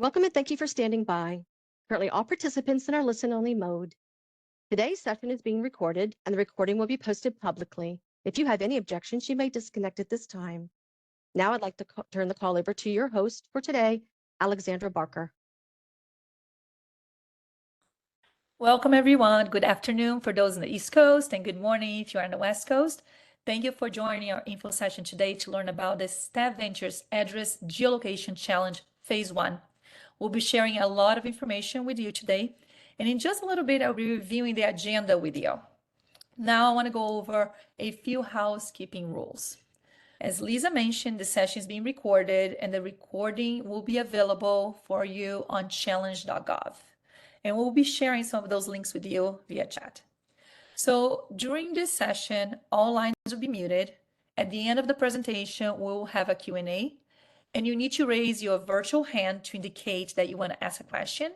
Welcome and thank you for standing by. Currently, all participants in our listen-only mode. Today's session is being recorded, and the recording will be posted publicly. If you have any objections, you may disconnect at this time. Now I'd like to turn the call over to your host for today, Alexandra Barker. Welcome, everyone. Good afternoon for those on the East Coast, and good morning if you're on the West Coast. Thank you for joining our info session today to learn about the StatVentures Address Geolocation Challenge Phase 1. We'll be sharing a lot of information with you today, and in just a little bit, I'll be reviewing the agenda with you. Now I want to go over a few housekeeping rules. As Lisa mentioned, the session is being recorded, and the recording will be available for you on challenge.gov. And we'll be sharing some of those links with you via chat. So during this session, all lines will be muted. At the end of the presentation, we'll have a Q&A, and you need to raise your virtual hand to indicate that you want to ask a question.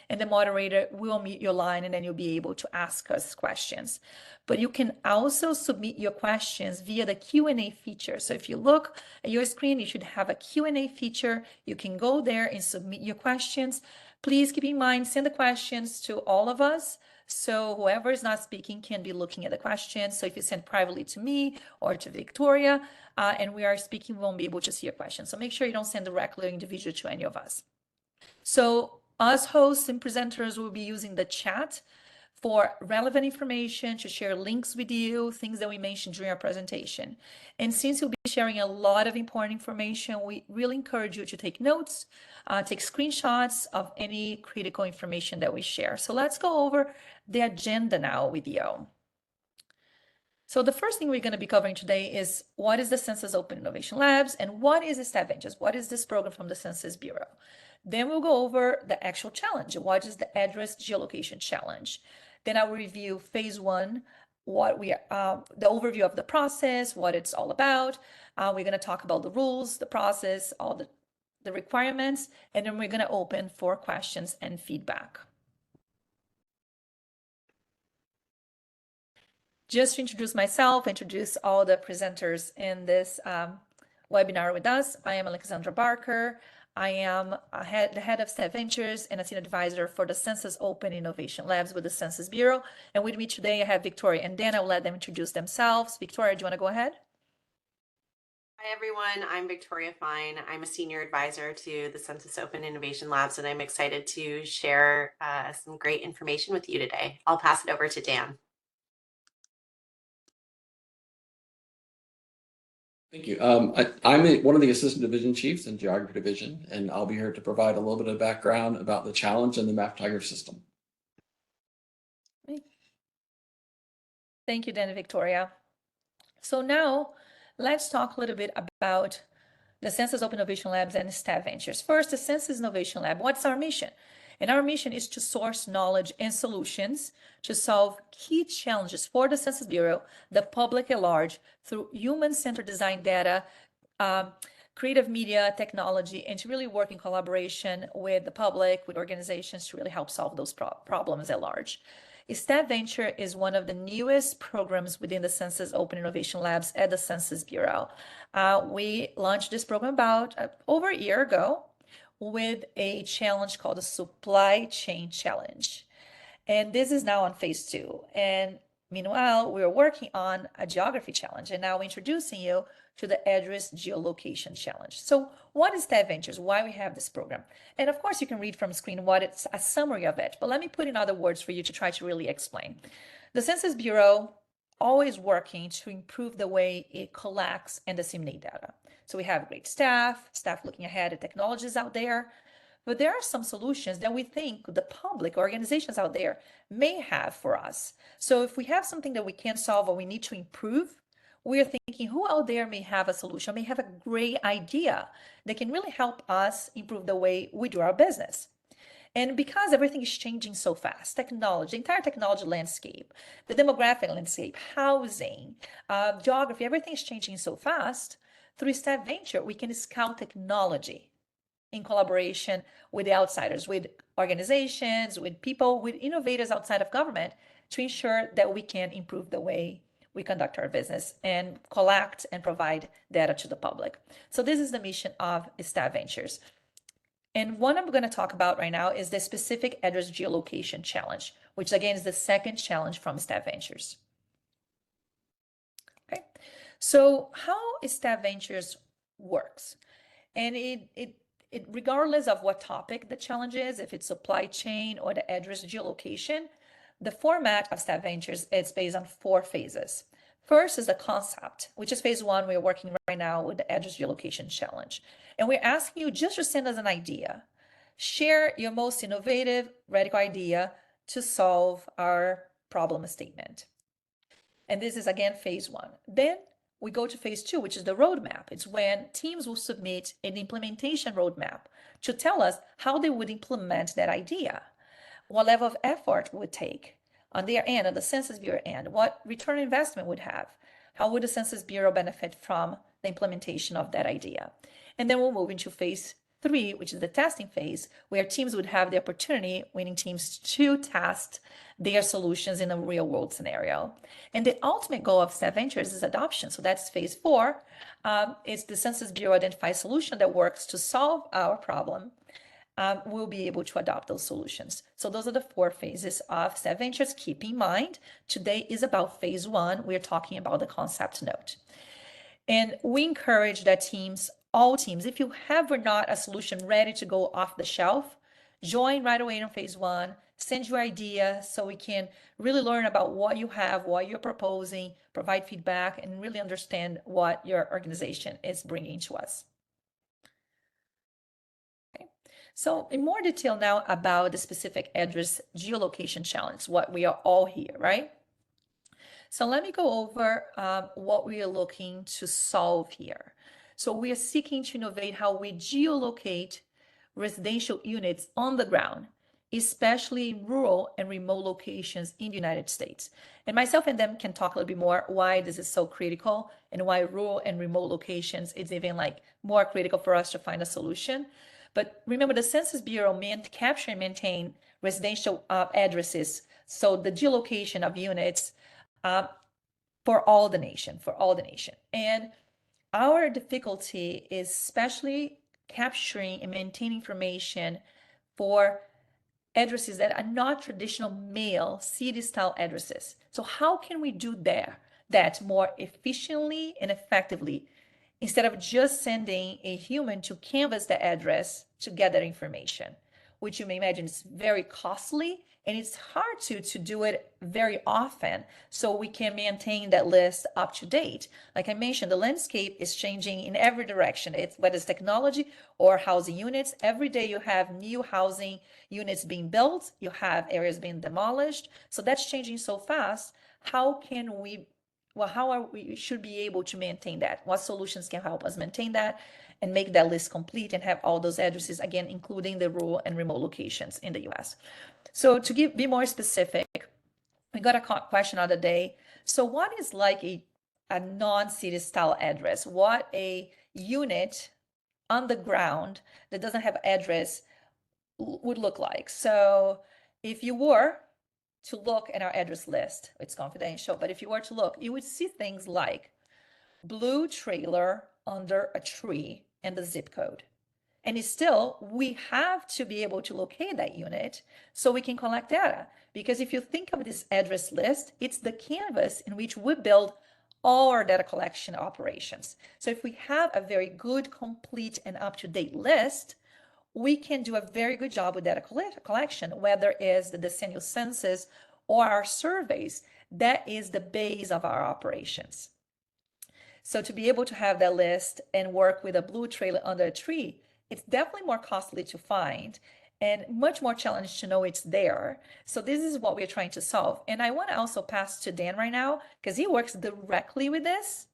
And the moderator will mute your line, and then you'll be able to ask us questions. But you can also submit your questions via the Q&A feature. So if you look at your screen, you should have a Q&A feature. You can go there and submit your questions. Please keep in mind, send the questions to all of us. So whoever is not speaking can be looking at the questions. So if you send privately to me or to Victoria, and we are speaking, we won't be able to see your questions. So make sure you don't send directly or individually to any of us. So us hosts and presenters will be using the chat for relevant information, to share links with you, things that we mentioned during our presentation. And since you'll be sharing a lot of important information, we really encourage you to take notes, take screenshots of any critical information that we share. So let's go over the agenda now with you. So the first thing we're going to be covering today is what is the Census Open Innovation Labs and what is StatVentures? What is this program from the Census Bureau? Then we'll go over the actual challenge. What is the Address Geolocation Challenge? Then I'll review phase 1, the overview of the process, what it's all about. We're going to talk about the rules, the process, all the requirements, and then we're going to open for questions and feedback. Just to introduce myself, introduce all the presenters in this webinar with us. I am Alexandra Barker. I am the head of StatVentures and a senior advisor for the Census Open Innovation Labs with the Census Bureau. And with me today, I have Victoria and Dan. I'll let them introduce themselves. Victoria, do you want to go ahead? Hi, everyone. I'm Victoria Fine. I'm a senior advisor to the Census Open Innovation Labs, and I'm excited to share some great information with you today. I'll pass it over to Dan. Thank you. I'm one of the assistant division chiefs in geography division, and I'll be here to provide a little bit of background about the challenge and the MapTiger system. Thank you, Dan and Victoria. So now let's talk a little bit about the Census Open Innovation Labs and StatVentures. First, the Census Innovation Lab. What's our mission? And our mission is to source knowledge and solutions to solve key challenges for the Census Bureau, the public at large, through human-centered design data, creative media, technology, and to really work in collaboration with the public, with organizations to really help solve those problems at large. StatVenture is one of the newest programs within the Census Open Innovation Labs at the Census Bureau. We launched this program about over a year ago with a challenge called the Supply Chain Challenge. And this is now on phase 2. And meanwhile, we're working on a geography challenge, and now introducing you to the Address Geolocation Challenge. So what is StatVentures? Why we have this program? And of course, you can read from screen what it's a summary of it, but let me put in other words for you to try to really explain. The Census Bureau always working to improve the way it collects and disseminates data. So we have great staff looking ahead at technologies out there, but there are some solutions that we think the public organizations out there may have for us. So if we have something that we can't solve or we need to improve, we're thinking who out there may have a solution, may have a great idea that can really help us improve the way we do our business. And because everything is changing so fast, technology, the entire technology landscape, the demographic landscape, housing, geography, everything is changing so fast. Through StatVenture, we can scout technology in collaboration with the outsiders, with organizations, with people, with innovators outside of government to ensure that we can improve the way we conduct our business and collect and provide data to the public. So this is the mission of StatVentures. And one I'm going to talk about right now is the specific address geolocation challenge, which again is the second challenge from StatVentures. Okay, so how StatVentures works, and it regardless of what topic the challenge is, if it's supply chain or the address geolocation, the format of StatVentures is based on 4 phases. First is the concept, which is phase 1. We're working right now with the address geolocation challenge. And we're asking you just to send us an idea. Share your most innovative, radical idea to solve our problem statement. And this is again phase 1. Then we go to phase 2, which is the roadmap. It's when teams will submit an implementation roadmap to tell us how they would implement that idea, what level of effort would take on their end, on the Census Bureau end, what return on investment would have, how would the Census Bureau benefit from the implementation of that idea. And then we'll move into phase 3, which is the testing phase, where teams would have the opportunity, winning teams, to test their solutions in a real world scenario. And the ultimate goal of StatVentures is adoption. So that's phase 4. It's the Census Bureau identify a solution that works to solve our problem. We'll be able to adopt those solutions. So those are the 4 phases of StatVentures. Keep in mind, today is about phase 1. We're talking about the concept note. And we encourage that teams, all teams, if you have or not a solution ready to go off the shelf, join right away in phase 1, send your idea so we can really learn about what you have, what you're proposing, provide feedback, and really understand what your organization is bringing to us. Okay. So in more detail now about the specific address geolocation challenge, what we are all here, right? So let me go over what we are looking to solve here. So we are seeking to innovate how we geolocate residential units on the ground, especially in rural and remote locations in the United States. And myself and them can talk a little bit more why this is so critical and why rural and remote locations is even like more critical for us to find a solution. But remember, the Census Bureau capture and maintain residential addresses. So the geolocation of units for all the nation. And our difficulty is especially capturing and maintaining information for addresses that are not traditional mail city-style addresses. So how can we do that more efficiently and effectively instead of just sending a human to canvass the address to get that information, which you may imagine is very costly and it's hard to do it very often so we can maintain that list up to date. Like I mentioned, the landscape is changing in every direction. Whether it's technology or housing units, every day you have new housing units being built, you have areas being demolished. So that's changing so fast. How we should be able to maintain that? What solutions can help us maintain that and make that list complete and have all those addresses, again, including the rural and remote locations in the US. So to be more specific, we got a question the other day. So what is like a non-city style address? What a unit on the ground that doesn't have address would look like? So if you were to look at our address list, it's confidential, but if you were to look, you would see things like blue trailer under a tree and the zip code. And still, we have to be able to locate that unit so we can collect data. Because if you think of this address list, it's the canvas in which we build all our data collection operations. So if we have a very good, complete, and up-to-date list, we can do a very good job with data collection, whether it is the decennial census or our surveys. That is the base of our operations. So to be able to have that list and work with a blue trailer under a tree, it's definitely more costly to find and much more challenging to know it's there. So this is what we're trying to solve. And I want to also pass to Dan right now because he works directly with this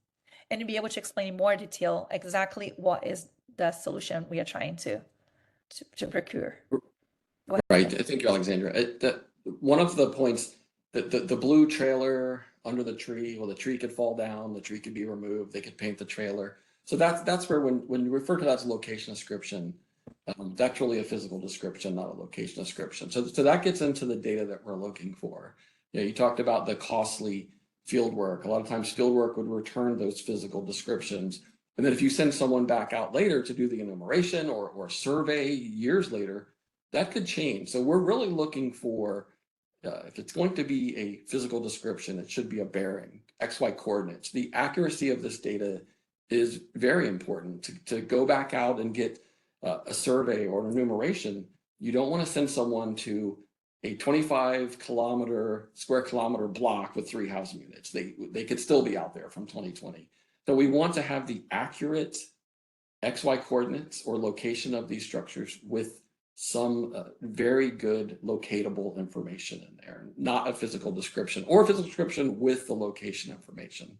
and to be able to explain in more detail exactly what is the solution we are trying to procure. Right. Thank you, Alexandra. One of the points that the blue trailer under the tree, well, the tree could fall down, the tree could be removed, they could paint the trailer. So that's where when you refer to that as a location description, that's really a physical description, not a location description. So that gets into the data that we're looking for. You talked about the costly field work. A lot of times field work would return those physical descriptions And then if you send someone back out later to do the enumeration or survey years later, that could change. So we're really looking for, if it's going to be a physical description, it should be a bearing, XY coordinates. The accuracy of this data is very important. To go back out and get a survey or an enumeration, you don't want to send someone to a 25 square kilometer block with 3 housing units. They could still be out there from 2020. So we want to have the accurate XY coordinates or location of these structures with some very good locatable information in there, not a physical description, or a physical description with the location information.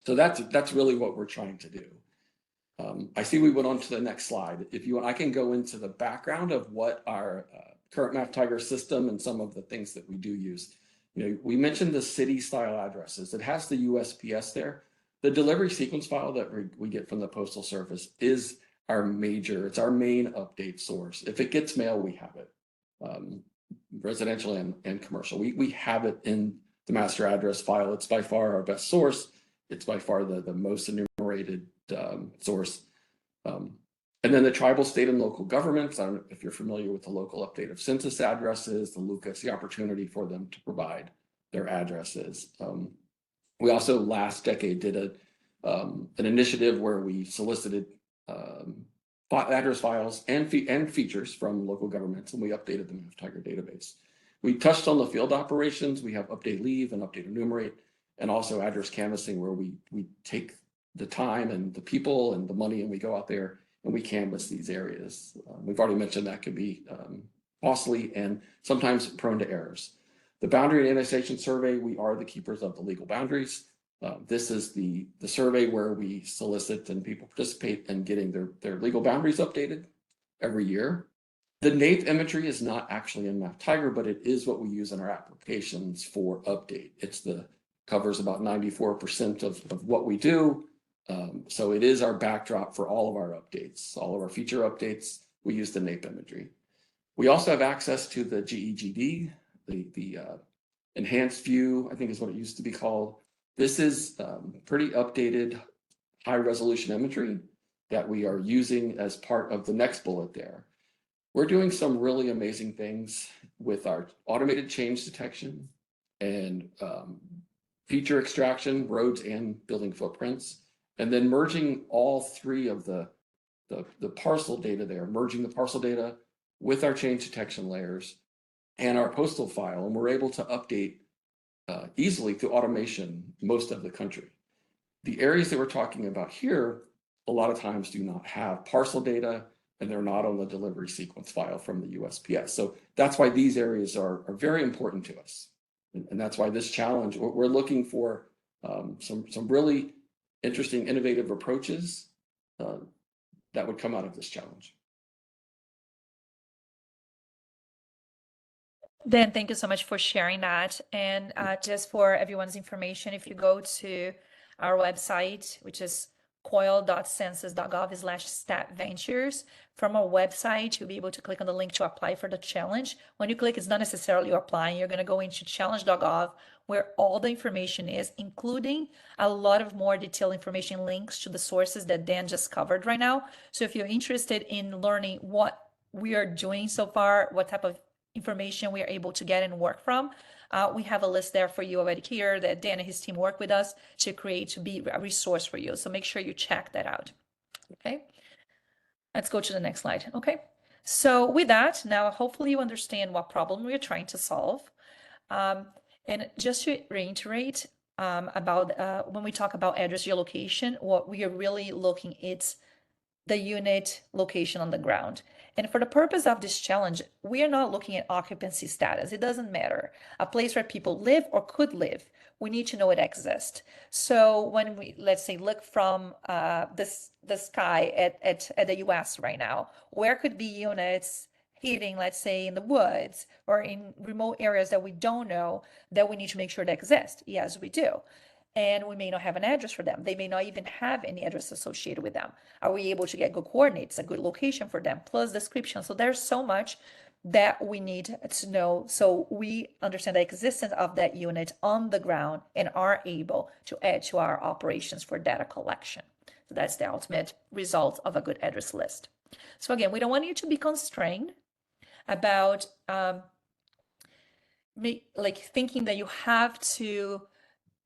So that's really what we're trying to do. I see we went on to the next slide. If you want, I can go into the background of what our current MapTiger system and some of the things that we do use. We mentioned the city style addresses. It has the USPS there. The delivery sequence file that we get from the Postal Service is it's our main update source. If it gets mail, we have it, residential and commercial. We have it in the master address file. It's by far our best source. It's by far the most enumerated source. And then the tribal, state, and local governments. I don't know if you're familiar with the local update of census addresses, the LUCA, it's the opportunity for them to provide their addresses. We also last decade did an initiative where we solicited address files and features from local governments, and we updated the MapTiger database. We touched on the field operations. We have update leave and update enumerate, and also address canvassing, where we take the time and the people and the money and we go out there and we canvass these areas. We've already mentioned that can be costly and sometimes prone to errors. The boundary and annexation survey, we are the keepers of the legal boundaries. This is the survey where we solicit and people participate in getting their legal boundaries updated every year. The NAIP imagery is not actually in MapTiger, but it is what we use in our applications for update. Covers about 94% of what we do. So it is our backdrop for all of our updates, all of our feature updates. We use the NAIP imagery. We also have access to the GEGD, the enhanced view, I think is what it used to be called. This is pretty updated high resolution imagery that we are using as part of the next bullet there. We're doing some really amazing things with our automated change detection and feature extraction, roads and building footprints, and then merging all 3 of the parcel data there, merging the parcel data with our change detection layers and our postal file, and we're able to update easily through automation most of the country. The areas that we're talking about here, a lot of times do not have parcel data, and they're not on the delivery sequence file from the USPS. So that's why these areas are very important to us. And that's why this challenge, we're looking for some really interesting, innovative approaches that would come out of this challenge. Dan, thank you so much for sharing that. And just for everyone's information, if you go to our website, which is coil.census.gov/StatVentures, from our website, you'll be able to click on the link to apply for the challenge. When you click, it's not necessarily you're applying. You're going to go into challenge.gov, where all the information is, including a lot of more detailed information links to the sources that Dan just covered right now. So if you're interested in learning what we are doing so far, what type of information we are able to get and work from, we have a list there for you already here that Dan and his team work with us to create to be a resource for you. So make sure you check that out. Okay, let's go to the next slide. Okay, so with that, now hopefully you understand what problem we are trying to solve. And just to reiterate about when we talk about address geolocation, what we are really looking at the unit location on the ground. And for the purpose of this challenge, we are not looking at occupancy status. It doesn't matter. A place where people live or could live, we need to know it exists. So when we, let's say, look from the sky at the US right now, where could be units hitting, let's say, in the woods or in remote areas that we don't know, that we need to make sure they exist? Yes, we do. And we may not have an address for them. They may not even have any address associated with them. Are we able to get good coordinates, a good location for them, plus description? So there's so much that we need to know, so we understand the existence of that unit on the ground and are able to add to our operations for data collection. So that's the ultimate result of a good address list. So again, we don't want you to be constrained about thinking that you have to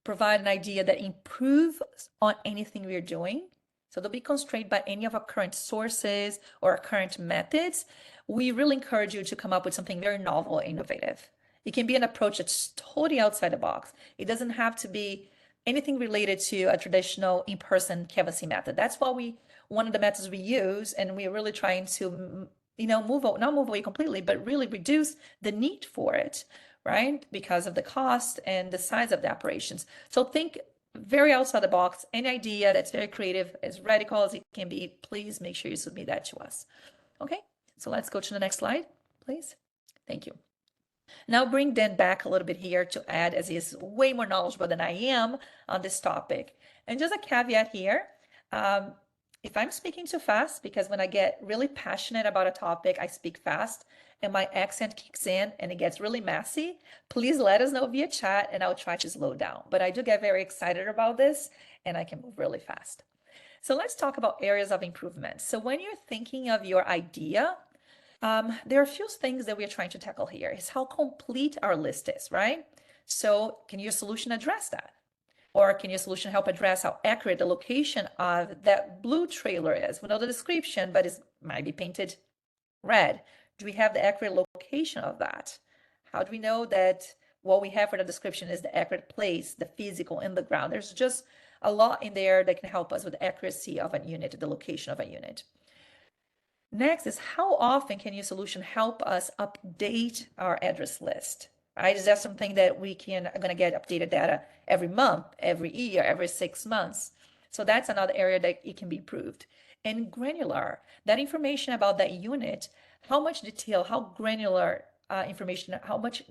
provide an idea that improves on anything we're doing. So don't be constrained by any of our current sources or our current methods. We really encourage you to come up with something very novel, innovative. It can be an approach that's totally outside the box. It doesn't have to be anything related to a traditional in-person canvassing method. That's one of the methods we use, and we're really trying to, not move away completely, but really reduce the need for it, right? Because of the cost and the size of the operations. So think very outside the box. Any idea that's very creative, as radical as it can be, please make sure you submit that to us. Okay, so let's go to the next slide, please. Thank you. Now bring Dan back a little bit here to add, as he is way more knowledgeable than I am on this topic. And just a caveat here, if I'm speaking too fast, because when I get really passionate about a topic, I speak fast and my accent kicks in and it gets really messy, please let us know via chat and I'll try to slow down. But I do get very excited about this and I can move really fast. So let's talk about areas of improvement. So when you're thinking of your idea, there are a few things that we're trying to tackle here. Is how complete our list is, right? So can your solution address that? Or can your solution help address how accurate the location of that blue trailer is? We know the description, but it might be painted red. Do we have the accurate location of that? How do we know that what we have for the description is the accurate place, the physical in the ground? There's just a lot in there that can help us with the accuracy of a unit, the location of a unit. Next is how often can your solution help us update our address list? Right? Is that something that we are going to get updated data every month, every year, every 6 months? So that's another area that it can be improved. And granular, that information about that unit, how much detail, how granular information, how much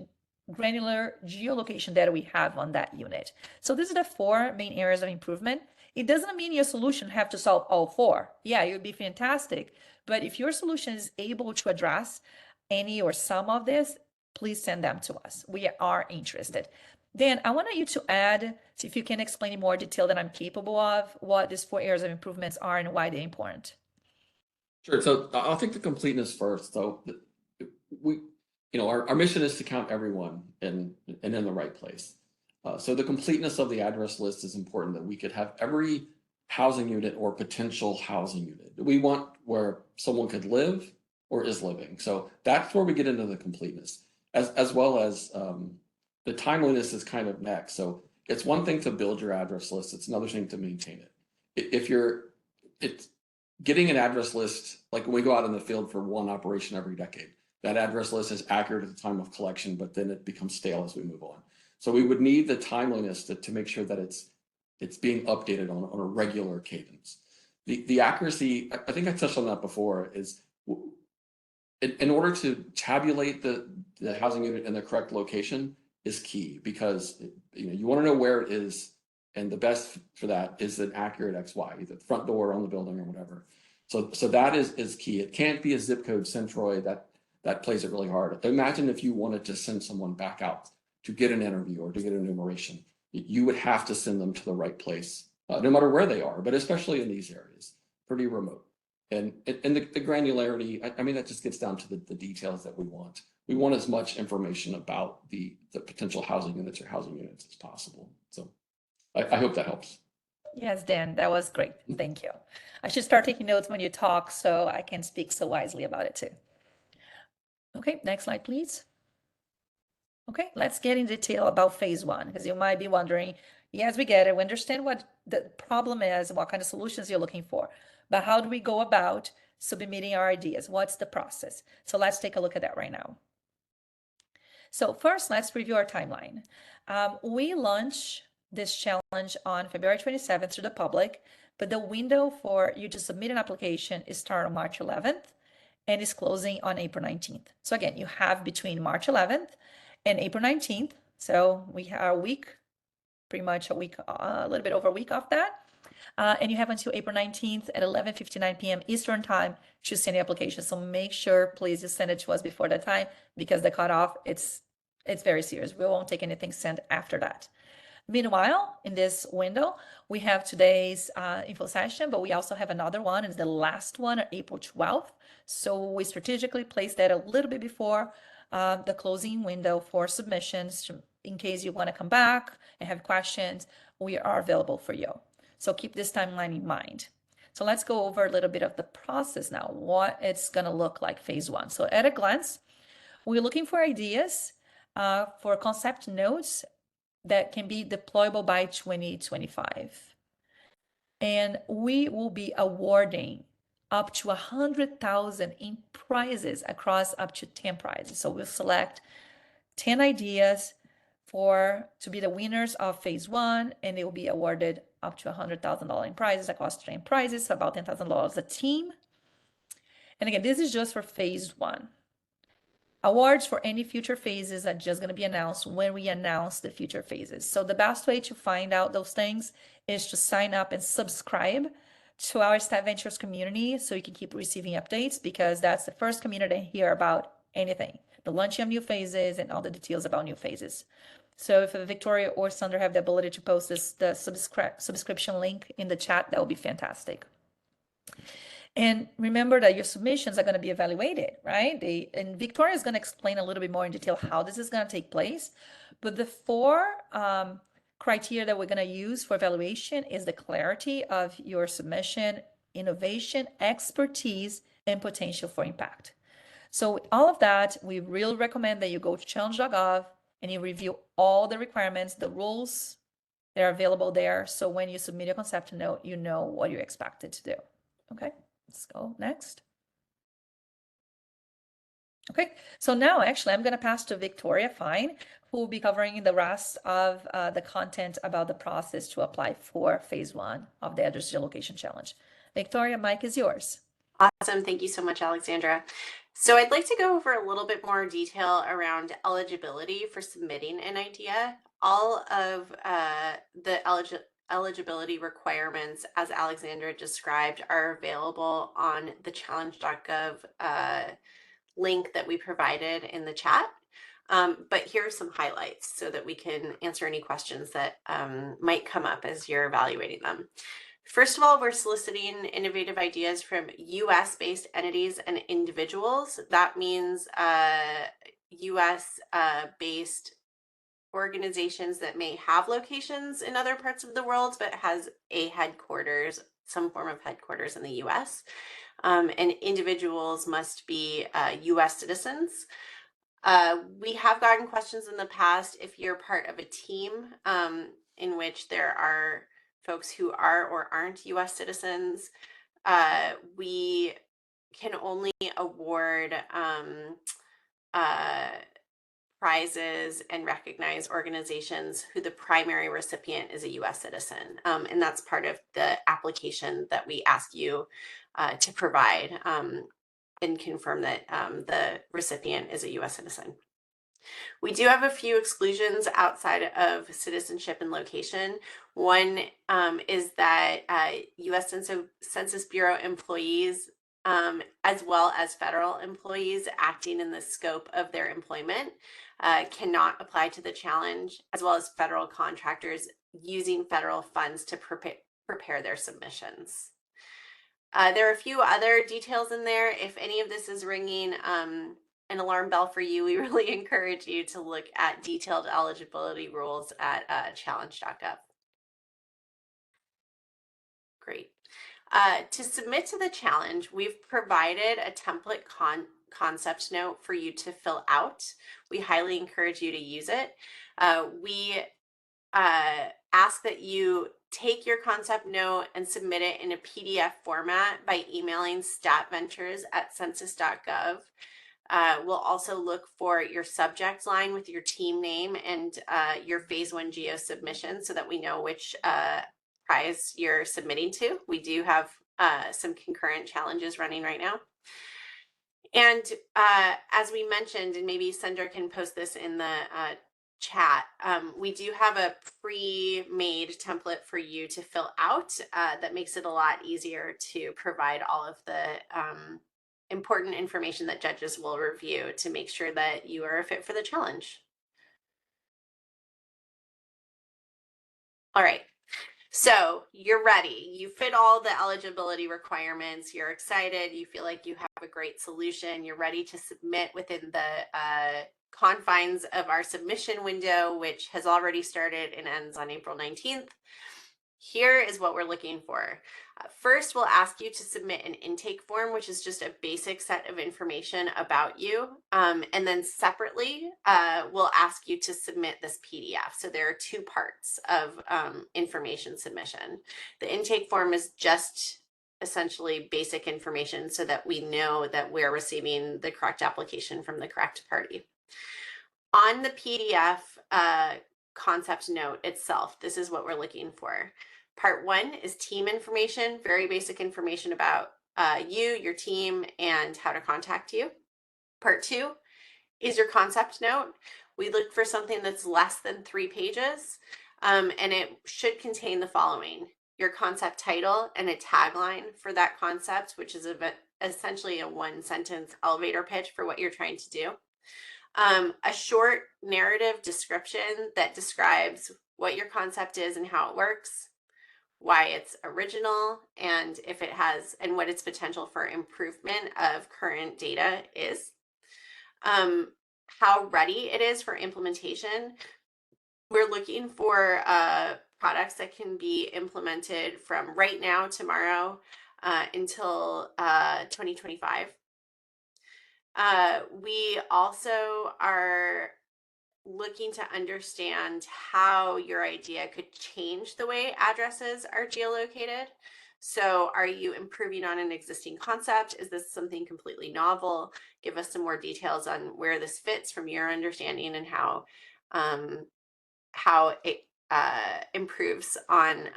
granular geolocation data we have on that unit. So these are the 4 main areas of improvement. It doesn't mean your solution have to solve all 4. Yeah, it would be fantastic. But if your solution is able to address any or some of this, please send them to us. We are interested. Dan, I want you to add, see if you can explain in more detail than I'm capable of, what these 4 areas of improvements are and why they're important. Sure. So I'll take the completeness first. So our mission is to count everyone and in the right place. So the completeness of the address list is important, that we could have every housing unit or potential housing unit. We want where someone could live or is living. So that's where we get into the completeness, as well as the timeliness is kind of next. So it's one thing to build your address list. It's another thing to maintain it. It's getting an address list, like when we go out in the field for one operation every decade, that address list is accurate at the time of collection, but then it becomes stale as we move on. So we would need the timeliness to make sure that it's being updated on a regular cadence. The accuracy, I think I touched on that before, is in order to tabulate the housing unit in the correct location is key, because you want to know where it is, and the best for that is an accurate XY, either the front door on the building or whatever. So that is key. It can't be a zip code centroid that plays it really hard. Imagine if you wanted to send someone back out to get an interview or to get an enumeration, you would have to send them to the right place, no matter where they are, but especially in these areas, pretty remote. And the granularity, I mean, that just gets down to the details that we want. We want as much information about the potential housing units or housing units as possible. So I hope that helps. Yes, Dan, that was great. Thank you. I should start taking notes when you talk so I can speak so wisely about it too. Okay, next slide, please. Okay, let's get in detail about phase 1, because you might be wondering, yes, we get it. We understand what the problem is, what kind of solutions you're looking for, but how do we go about submitting our ideas? What's the process? So let's take a look at that right now. So first, let's review our timeline. We launch this challenge on February 27th to the public, but the window for you to submit an application is starting on March 11th and is closing on April 19th. So again, you have between March 11th and April 19th. So we are a week, pretty much a week, a little bit over a week off that. And you have until April 19th at 11:59 p.m. Eastern time to send the application. So make sure, please, you send it to us before that time, because the cutoff, it's very serious. We won't take anything sent after that. Meanwhile, in this window, we have today's info session, but we also have another one. It's the last one on April 12th. So we strategically placed that a little bit before the closing window for submissions. In case you want to come back and have questions, we are available for you. So keep this timeline in mind. So let's go over a little bit of the process now, what it's going to look like phase one. So at a glance, we're looking for ideas for concept notes that can be deployable by 2025. And we will be awarding up to 100,000 in prizes across up to 10 prizes. So we'll select 10 ideas to be the winners of phase one, and they will be awarded up to $100,000 in prizes across 10 prizes, so about $10,000 a team. And again, this is just for phase one. Awards for any future phases are just going to be announced when we announce the future phases. So the best way to find out those things is to sign up and subscribe to our StatVentures community so you can keep receiving updates, because that's the first community to hear about anything, the launching of new phases and all the details about new phases. So if Victoria or Sandra have the ability to post the subscription link in the chat, that would be fantastic. And remember that your submissions are going to be evaluated, right? And Victoria is going to explain a little bit more in detail how this is going to take place. But the four criteria that we're going to use for evaluation is the clarity of your submission, innovation, expertise, and potential for impact. So with all of that, we really recommend that you go to challenge.gov and you review all the requirements, the rules that are available there. So when you submit your concept note, you know what you're expected to do. Okay. Let's go next. Okay, so now actually I'm going to pass to Victoria Fine, who will be covering the rest of the content about the process to apply for phase one of the Address Geolocation Challenge. Victoria, mic is yours. Awesome. Thank you so much, Alexandra. So I'd like to go over a little bit more detail around eligibility for submitting an idea. All of the eligibility requirements, as Alexandra described, are available on the challenge.gov link that we provided in the chat. But here are some highlights so that we can answer any questions that might come up as you're evaluating them. First of all, we're soliciting innovative ideas from US-based entities and individuals. That means US-based organizations that may have locations in other parts of the world, but has a headquarters, some form of headquarters in the US. And individuals must be US citizens. We have gotten questions in the past if you're part of a team in which there are folks who are or aren't US citizens. We can only award prizes and recognize organizations who the primary recipient is a US citizen. And that's part of the application that we ask you to provide and confirm that the recipient is a US citizen. We do have a few exclusions outside of citizenship and location. One is that US Census Bureau employees, as well as federal employees acting in the scope of their employment, cannot apply to the challenge, as well as federal contractors using federal funds to prepare their submissions. There are a few other details in there. If any of this is ringing an alarm bell for you, we really encourage you to look at detailed eligibility rules at challenge.gov. Great. To submit to the challenge, we've provided a template concept note for you to fill out. We highly encourage you to use it. We ask that you take your concept note and submit it in a PDF format by emailing statventures@census.gov. We'll also look for your subject line with your team name and your phase one geo submission so that we know which prize you're submitting to. We do have some concurrent challenges running right now. And as we mentioned, and maybe Sandra can post this in the chat, we do have a pre-made template for you to fill out that makes it a lot easier to provide all of the important information that judges will review to make sure that you are a fit for the challenge. All right. So you're ready. You fit all the eligibility requirements. You're excited. You feel like you have a great solution. You're ready to submit within the confines of our submission window, which has already started and ends on April 19th. Here is what we're looking for. First, we'll ask you to submit an intake form, which is just a basic set of information about you. And then separately, we'll ask you to submit this PDF. So there are two parts of information submission. The intake form is just essentially basic information so that we know that we're receiving the correct application from the correct party. On the PDF concept note itself, this is what we're looking for. Part 1 is team information, very basic information about you, your team, and how to contact you. Part 2 is your concept note. We look for something that's less than 3 pages, and it should contain the following: your concept title and a tagline for that concept, which is essentially a 1-sentence elevator pitch for what you're trying to do. A short narrative description that describes what your concept is and how it works, why it's original, and if it has, and what its potential for improvement of current data is. How ready it is for implementation. We're looking for products that can be implemented from right now, tomorrow, until 2025. We also are looking to understand how your idea could change the way addresses are geolocated. So are you improving on an existing concept? Is this something completely novel? Give us some more details on where this fits from your understanding and how it improves on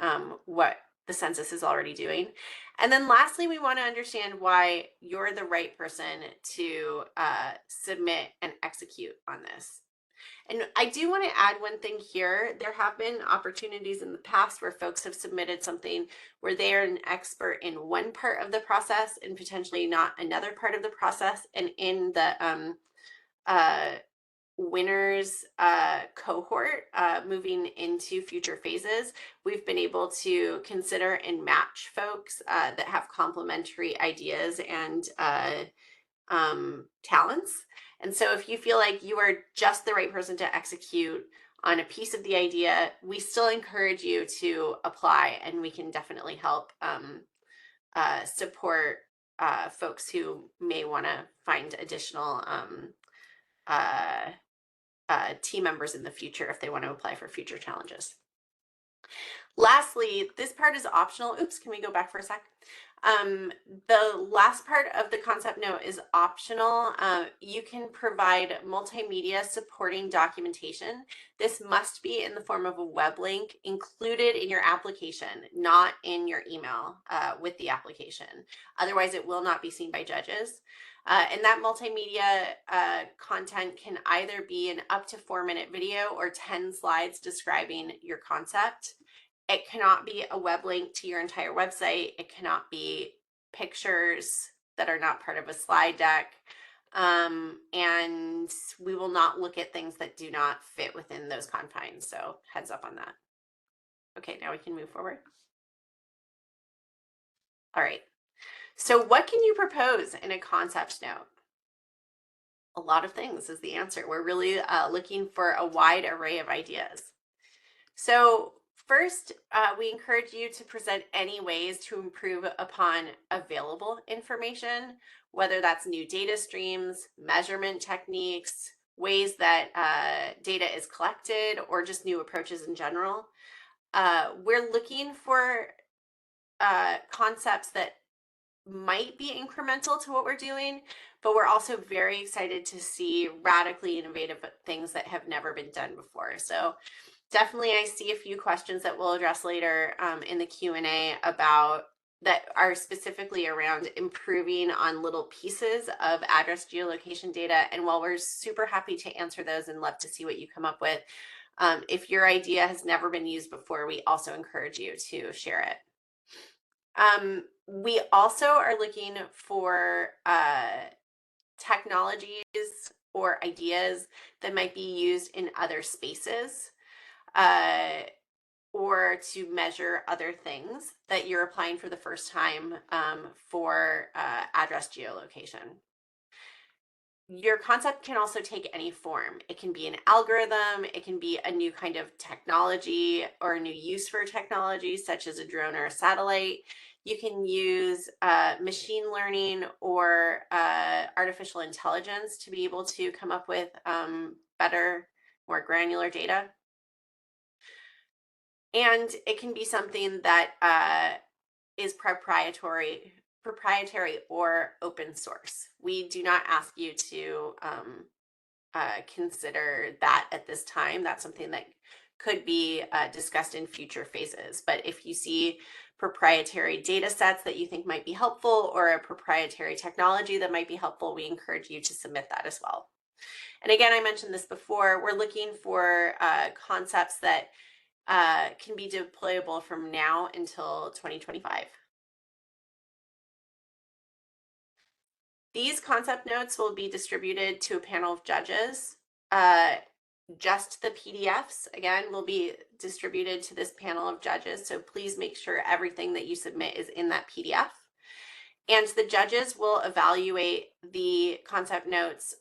what the census is already doing. And then lastly, we want to understand why you're the right person to submit and execute on this. And I do want to add one thing here. There have been opportunities in the past where folks have submitted something where they are an expert in one part of the process and potentially not another part of the process. And in the winners cohort moving into future phases, we've been able to consider and match folks that have complementary ideas and talents. And so if you feel like you are just the right person to execute on a piece of the idea, we still encourage you to apply, and we can definitely help support folks who may want to find additional team members in the future if they want to apply for future challenges. Lastly, this part is optional. Oops, can we go back for a sec? The last part of the concept note is optional. You can provide multimedia supporting documentation. This must be in the form of a web link included in your application, not in your email with the application. Otherwise, it will not be seen by judges. And that multimedia content can either be an up to 4-minute video or 10 slides describing your concept. It cannot be a web link to your entire website. It cannot be pictures that are not part of a slide deck. And we will not look at things that do not fit within those confines. So heads up on that. Okay, now we can move forward. All right. So what can you propose in a concept note? A lot of things is the answer. We're really looking for a wide array of ideas. So first, we encourage you to present any ways to improve upon available information, whether that's new data streams, measurement techniques, ways that data is collected, or just new approaches in general. We're looking for concepts that might be incremental to what we're doing, but we're also very excited to see radically innovative things that have never been done before. So definitely I see a few questions that we'll address later in the Q&A about that are specifically around improving on little pieces of address geolocation data. And while we're super happy to answer those and love to see what you come up with, if your idea has never been used before, we also encourage you to share it. We also are looking for technologies or ideas that might be used in other spaces. or to measure other things that you're applying for the first time for address geolocation. Your concept can also take any form. It can be an algorithm, it can be a new kind of technology or a new use for technology, such as a drone or a satellite. You can use machine learning or artificial intelligence to be able to come up with better, more granular data. And it can be something that is proprietary or open source. We do not ask you to consider that at this time. That's something that could be discussed in future phases. But if you see proprietary data sets that you think might be helpful or a proprietary technology that might be helpful, we encourage you to submit that as well. And again, I mentioned this before, we're looking for concepts that can be deployable from now until 2025. These concept notes will be distributed to a panel of judges. Just the PDFs, again, will be distributed to this panel of judges. So please make sure everything that you submit is in that PDF. And the judges will evaluate the concept notes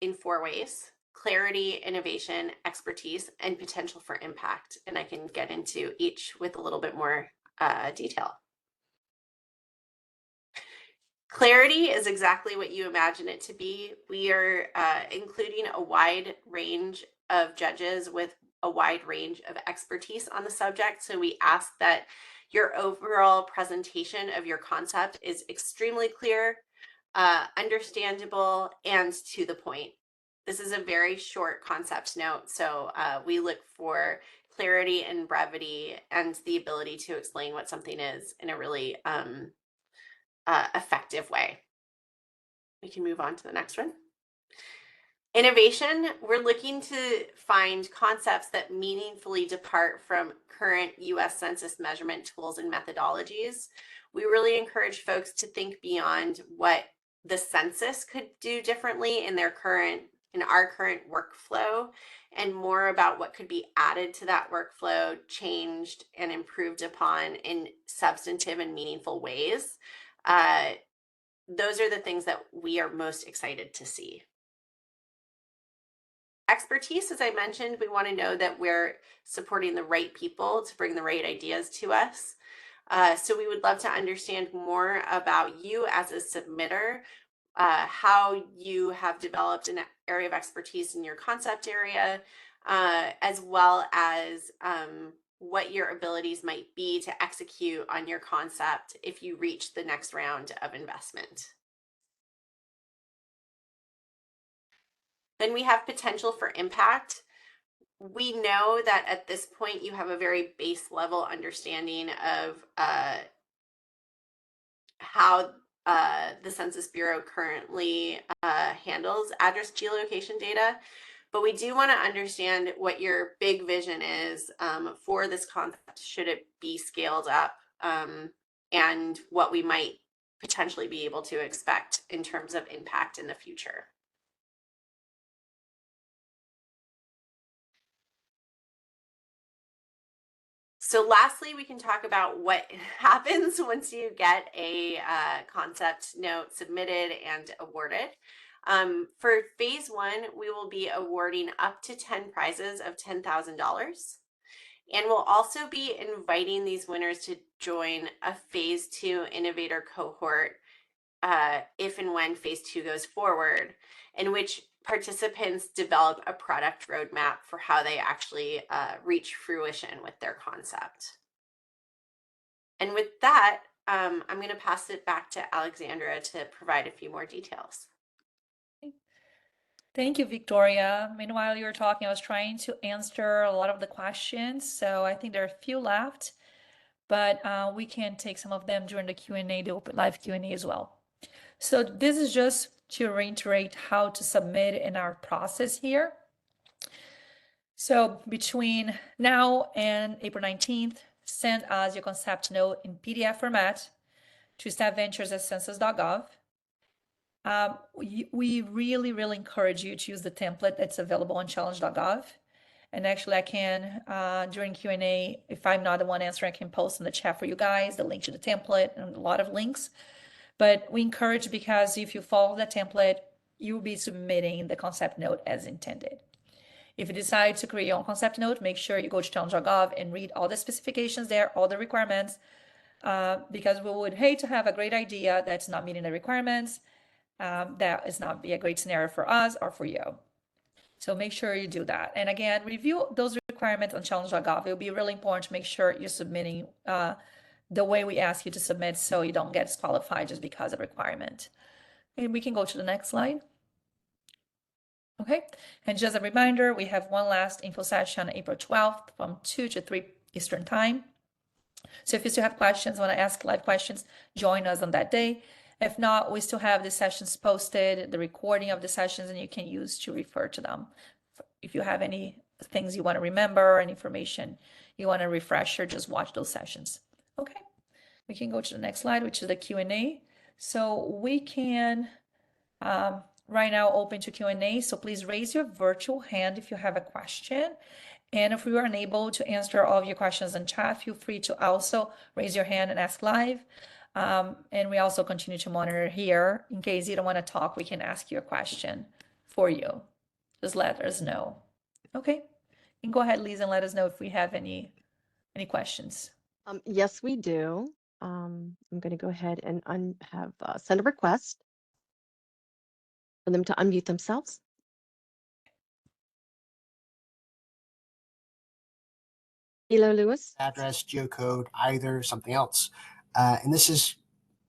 in 4 ways: clarity, innovation, expertise, and potential for impact. And I can get into each with a little bit more detail. Clarity is exactly what you imagine it to be. We are including a wide range of judges with a wide range of expertise on the subject. So we ask that your overall presentation of your concept is extremely clear, understandable, and to the point. This is a very short concept note, so we look for clarity and brevity and the ability to explain what something is in a really effective way. We can move on to the next one. Innovation, we're looking to find concepts that meaningfully depart from current US Census measurement tools and methodologies. We really encourage folks to think beyond what the census could do differently in our current workflow, and more about what could be added to that workflow, changed and improved upon in substantive and meaningful ways. Those are the things that we are most excited to see. Expertise, as I mentioned, we want to know that we're supporting the right people to bring the right ideas to us. So we would love to understand more about you as a submitter, how you have developed an area of expertise in your concept area, as well as what your abilities might be to execute on your concept if you reach the next round of investment. Then we have potential for impact. We know that at this point you have a very base level understanding of how the Census Bureau currently handles address geolocation data. But we do want to understand what your big vision is for this concept, should it be scaled up, and what we might potentially be able to expect in terms of impact in the future. So lastly, we can talk about what happens once you get a concept note submitted and awarded. For phase 1, we will be awarding up to 10 prizes of $10,000. And we'll also be inviting these winners to join a phase 2 innovator cohort if and when phase 2 goes forward, in which participants develop a product roadmap for how they actually reach fruition with their concept. And with that, I'm going to pass it back to Alexandra to provide a few more details. Thank you, Victoria. Meanwhile, you were talking, I was trying to answer a lot of the questions. So I think there are a few left, but we can take some of them during the Q&A, the open live Q&A as well. So this is just to reiterate how to submit in our process here. So between now and April 19th, send us your concept note in PDF format to StatVentures@census.gov. We really encourage you to use the template that's available on challenge.gov. And actually I can, during Q&A, if I'm not the one answering, I can post in the chat for you guys, the link to the template and a lot of links. But we encourage, because if you follow the template, you will be submitting the concept note as intended. If you decide to create your own concept note, make sure you go to challenge.gov and read all the specifications there, all the requirements, because we would hate to have a great idea that's not meeting the requirements. That is not be a great scenario for us or for you. So make sure you do that. And again, review those requirements on challenge.gov. It will be really important to make sure you're submitting the way we ask you to submit, so you don't get disqualified just because of requirement. And we can go to the next slide. Okay, and just a reminder, we have one last info session on April 12th from 2 to 3 Eastern time. So if you still have questions, want to ask live questions, join us on that day. If not, we still have the sessions posted, the recording of the sessions, and you can use to refer to them. If you have any things you want to remember and information you want to refresh, or just watch those sessions. Okay, we can go to the next slide, which is the Q&A. So we can right now open to Q&A. So please raise your virtual hand if you have a question. And if we were unable to answer all of your questions in chat, feel free to also raise your hand and ask live. And we also continue to monitor here. In case you don't want to talk, we can ask you a question for you. Just let us know. Okay, you can go ahead, Lisa, and let us know if we have any questions. Yes, we do. I'm going to go ahead and send a request for them to unmute themselves. Hello, Lewis. Address, geocode, either, something else. And this is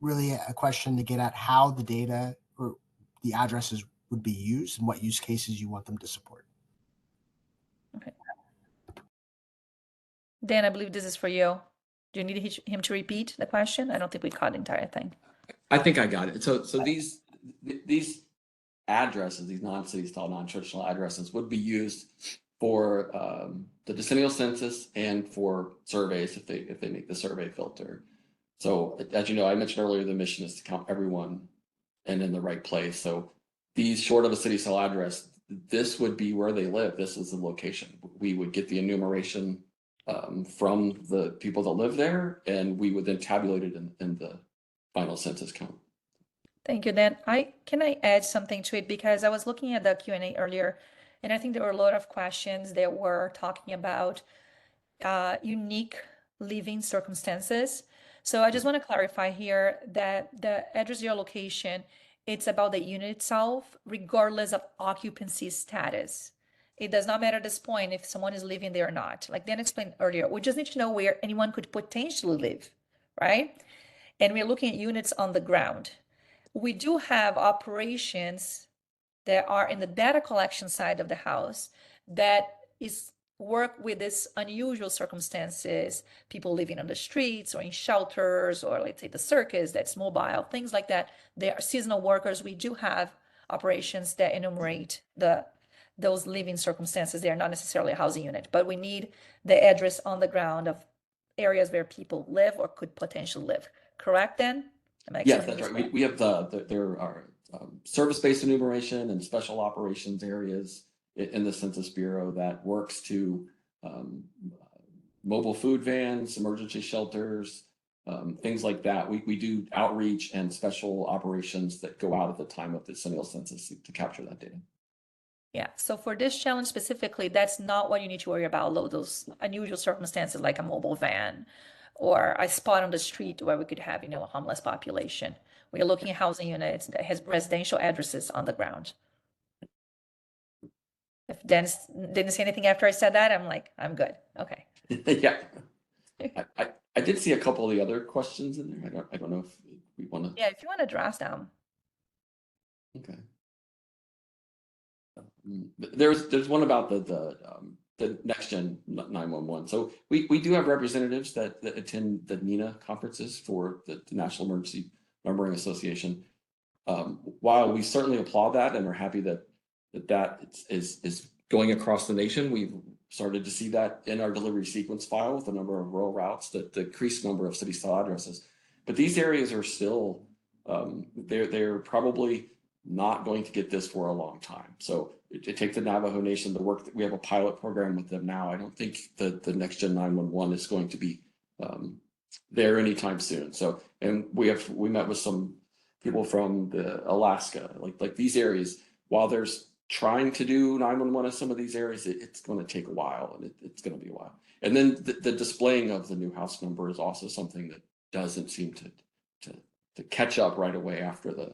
really a question to get at how the data or the addresses would be used and what use cases you want them to support. Okay. Dan, I believe this is for you. Do you need him to repeat the question? I don't think we caught the entire thing. I think I got it. So these addresses, these non-city style, non-traditional addresses, would be used for the decennial census and for surveys if they make the survey filter. So as you know, I mentioned earlier, the mission is to count everyone and in the right place. So these, short of a city style address, this would be where they live. This is the location. We would get the enumeration from the people that live there, and we would then tabulate it in the final census count. Thank you, Dan. Can I add something to it? Because I was looking at the Q&A earlier, and I think there were a lot of questions that were talking about unique living circumstances. So I just want to clarify here that the address geolocation, it's about the unit itself, regardless of occupancy status. It does not matter at this point if someone is living there or not. Like Dan explained earlier, we just need to know where anyone could potentially live, right? And we're looking at units on the ground. We do have operations that are in the data collection side of the house that is work with this unusual circumstances, people living on the streets or in shelters, or let's say the circus that's mobile, things like that. They are seasonal workers. We do have operations that enumerate those living circumstances. They are not necessarily a housing unit, but we need the address on the ground of areas where people live or could potentially live. Correct, then? Yes, that's right. We have there are service-based enumeration and special operations areas in the Census Bureau that works to mobile food vans, emergency shelters, things like that. We do outreach and special operations that go out at the time of the decennial census to capture that data. Yeah, so for this challenge specifically, that's not what you need to worry about, those unusual circumstances like a mobile van or a spot on the street where we could have, a homeless population. We are looking at housing units that has residential addresses on the ground. If Dennis didn't say anything after I said that, I'm like, I'm good. Okay. Yeah. I did see a couple of the other questions in there. I don't know if we want to. Yeah, if you want to draft them. Okay. There's one about the next gen 911. So we do have representatives that attend the NENA conferences for the National Emergency Numbering Association. While we certainly applaud that and are happy that is going across the nation, we've started to see that in our delivery sequence file with the number of rural routes, the increased number of city style addresses. But these areas are still they're probably not going to get this for a long time. So take the Navajo Nation, the work that we have a pilot program with them now. I don't think that the next gen 911 is going to be there anytime soon. So, and we met with some people from Alaska, like these areas. While there's trying to do 911 in some of these areas, it's going to take a while, and it's going to be a while. And then the displaying of the new house number is also something that doesn't seem to catch up right away after the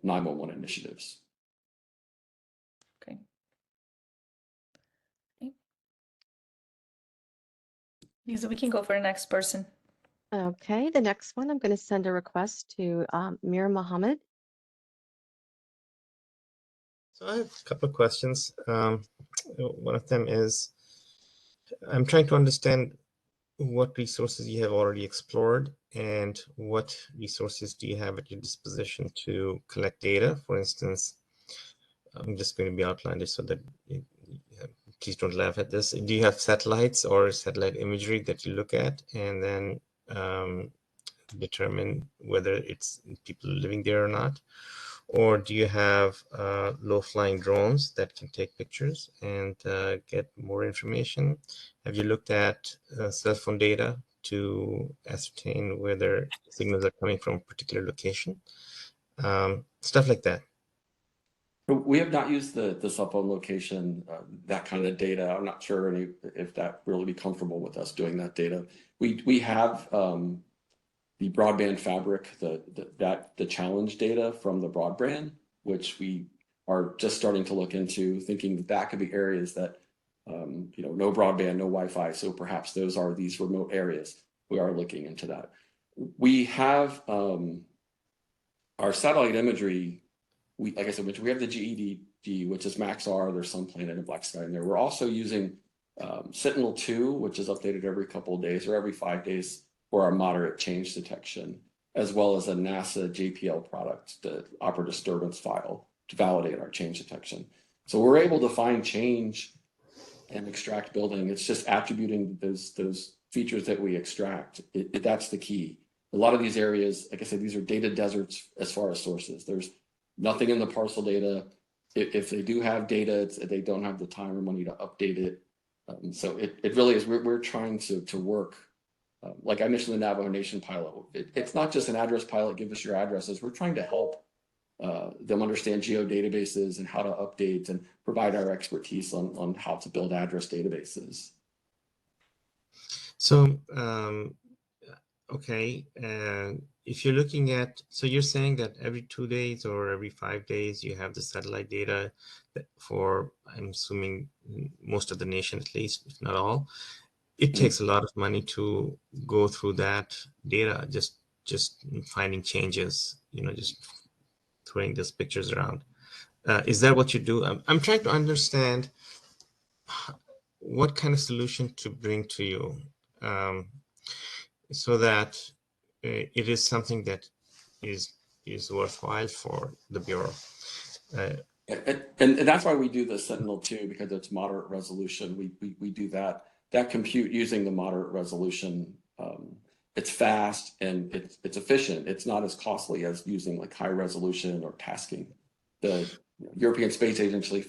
911 initiatives. Okay. Lisa, we can go for the next person. Okay, the next one, I'm going to send a request to Mir Mohammed. So I have a couple of questions. One of them is, I'm trying to understand what resources you have already explored and what resources do you have at your disposition to collect data. For instance, I'm just going to be outlined it so that please don't laugh at this. Do you have satellites or satellite imagery that you look at and then determine whether it's people living there or not? Or do you have low-flying drones that can take pictures and get more information? Have you looked at cell phone data to ascertain whether signals are coming from a particular location? Stuff like that. We have not used the cell phone location, that kind of data. I'm not sure if that really be comfortable with us doing that data. We have the broadband fabric, the challenge data from the broadband, which we are just starting to look into, thinking that could be areas that no broadband, no Wi-Fi. So perhaps those are these remote areas. We are looking into that. We have our satellite imagery. Like I said, we have the GED, which is MaxR. There's some Planet and Black Sky in there. We're also using Sentinel-2, which is updated every couple of days or every 5 days for our moderate change detection, as well as a NASA JPL product, the Opera Disturbance File, to validate our change detection. So we're able to find change and extract building. It's just attributing those features that we extract. That's the key. A lot of these areas, like I said, these are data deserts as far as sources. There's nothing in the parcel data. If they do have data, they don't have the time or money to update it. So it really is, we're trying to work, like I mentioned the Navajo Nation pilot. It's not just an address pilot, give us your addresses. We're trying to help them understand geodatabases and how to update and provide our expertise on how to build address databases. So, okay, if you're looking at, so you're saying that every 2 days or every 5 days you have the satellite data for, I'm assuming most of the nation at least, if not all. It takes a lot of money to go through that data, just finding changes, just throwing these pictures around. Is that what you do? I'm trying to understand what kind of solution to bring to you, so that it is something that is worthwhile for the Bureau. And that's why we do the Sentinel-2, because it's moderate resolution. We do that compute using the moderate resolution. It's fast and it's efficient. It's not as costly as using like high resolution or tasking. The European Space Agency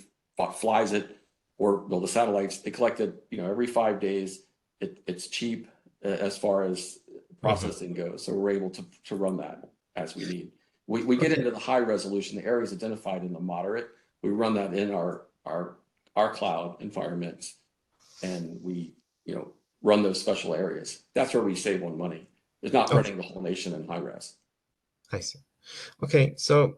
flies it, or the satellites, they collect it every 5 days. It's cheap as far as processing goes, so we're able to run that as we need. We get into the high resolution, the areas identified in the moderate, we run that in our cloud environments, and we run those special areas. That's where we save on money. It's not running the whole nation in high res. I see. Okay, so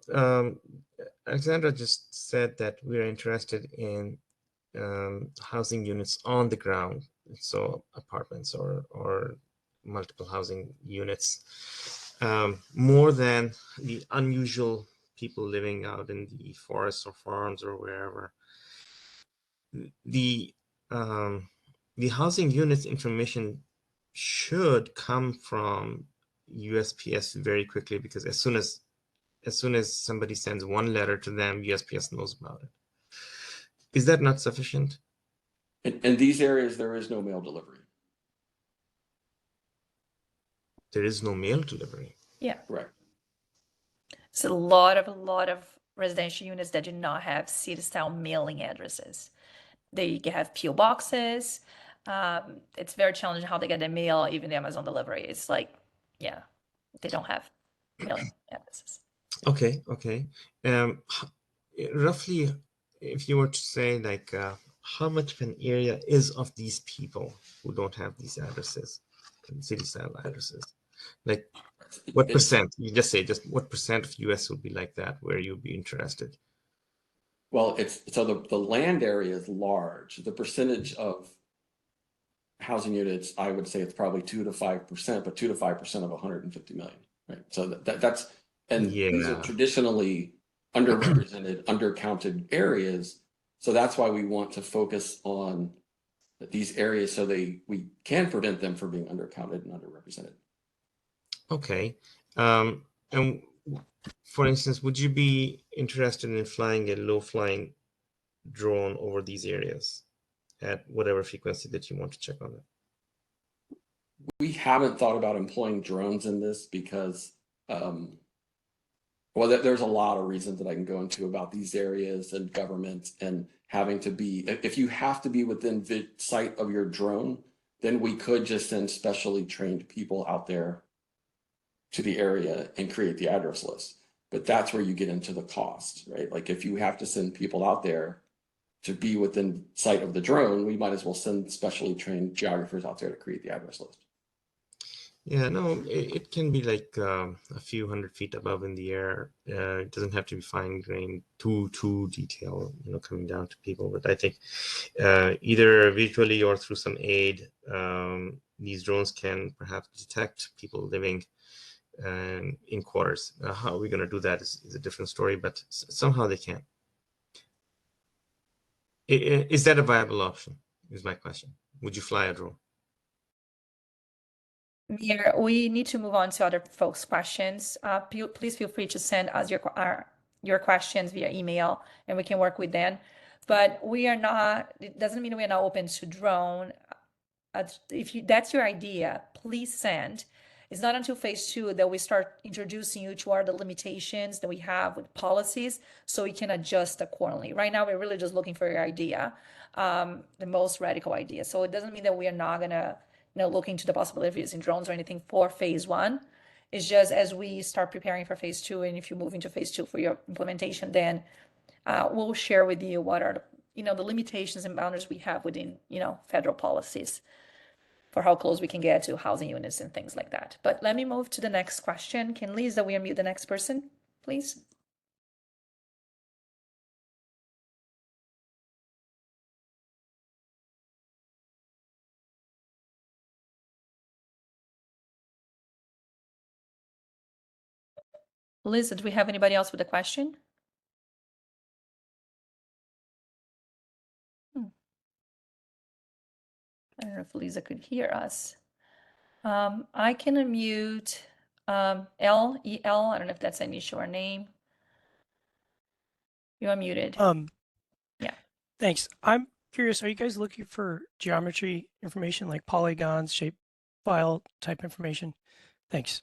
Alexandra just said that we're interested in housing units on the ground, so apartments or multiple housing units, more than the unusual people living out in the forests or farms or wherever. The housing units information should come from USPS very quickly, because as soon as somebody sends one letter to them, USPS knows about it. Is that not sufficient? In these areas, there is no mail delivery. There is no mail delivery. Yeah. Correct. It's a lot of residential units that do not have city-style mailing addresses. They have PO boxes. It's very challenging how they get their mail, even the Amazon delivery. It's like, yeah, they don't have mailing addresses. Okay, okay. Roughly, if you were to say like how much of an area is of these people who don't have these addresses, city style addresses, like what percent? You just say just what percent of US would be like that, where you'd be interested? Well, it's so the land area is large. The percentage of housing units, I would say it's probably 2 to 5%, but 2 to 5% of 150 million, right? So that's and these are Yeah. traditionally underrepresented, undercounted areas. So that's why we want to focus on these areas so we can prevent them from being undercounted and underrepresented. Okay. And for instance, would you be interested in flying a low-flying drone over these areas at whatever frequency that you want to check on it? We haven't thought about employing drones in this because, well, there's a lot of reasons that I can go into about these areas and government and having to be, if you have to be within the sight of your drone, then we could just send specially trained people out there to the area and create the address list. But that's where you get into the cost, right? Like if you have to send people out there to be within sight of the drone, we might as well send specially trained geographers out there to create the address list. Yeah, no, it can be like a few 100 feet above in the air. It doesn't have to be fine-grained, too detailed, coming down to people. But I think either visually or through some aid, these drones can perhaps detect people living in quarters. How are we going to do that is a different story, but somehow they can. Is that a viable option? Is my question. Would you fly a drone? Mir, we need to move on to other folks' questions. Please feel free to send us your questions via email, and we can work with them. But we are not. It doesn't mean we are not open to drone. If that's your idea, please send. It's not until phase 2 that we start introducing you to the limitations that we have with policies, so we can adjust accordingly. Right now, we're really just looking for your idea, the most radical idea. So it doesn't mean that we are not gonna look into the possibility of using drones or anything for phase 1. It's just as we start preparing for phase 2, and if you move into phase 2 for your implementation, then we'll share with you what are the limitations and boundaries we have within federal policies for how close we can get to housing units and things like that. But let me move to the next question. Can Lisa, we unmute the next person, please? Lisa, do we have anybody else with a question? I don't know if Lisa could hear us. I can unmute L-E-L. I don't know if that's an issue or name. You're muted. Yeah. Thanks. I'm curious, are you guys looking for geometry information like polygons, shape file type information? Thanks.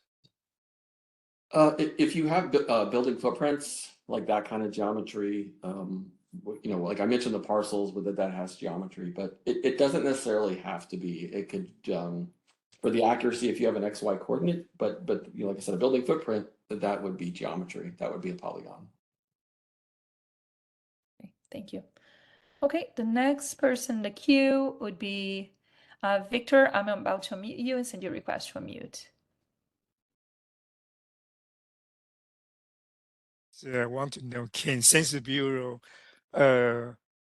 If you have building footprints, like that kind of geometry, like I mentioned the parcels, whether that has geometry, but it doesn't necessarily have to be. It could, for the accuracy, if you have an XY coordinate, but like I said, a building footprint, that would be geometry. That would be a polygon. Okay, thank you. Okay, the next person in the queue would be Victor. I'm about to unmute you and send you a request to unmute. So I want to know, can Census Bureau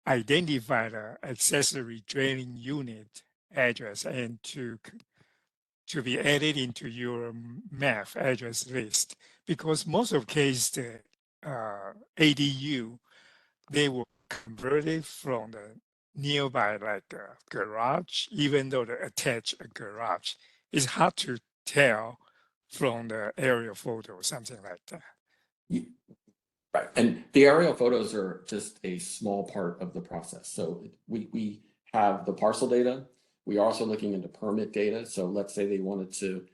identify the accessory dwelling unit address and to be added into your map address list? Because most of case the ADU, they will convert it from the nearby like a garage, even though they attach a garage. It's hard to tell from the aerial photo, something like that. Right, and the aerial photos are just a small part of the process. So we have the parcel data. We are also looking into permit data. So let's say they wanted to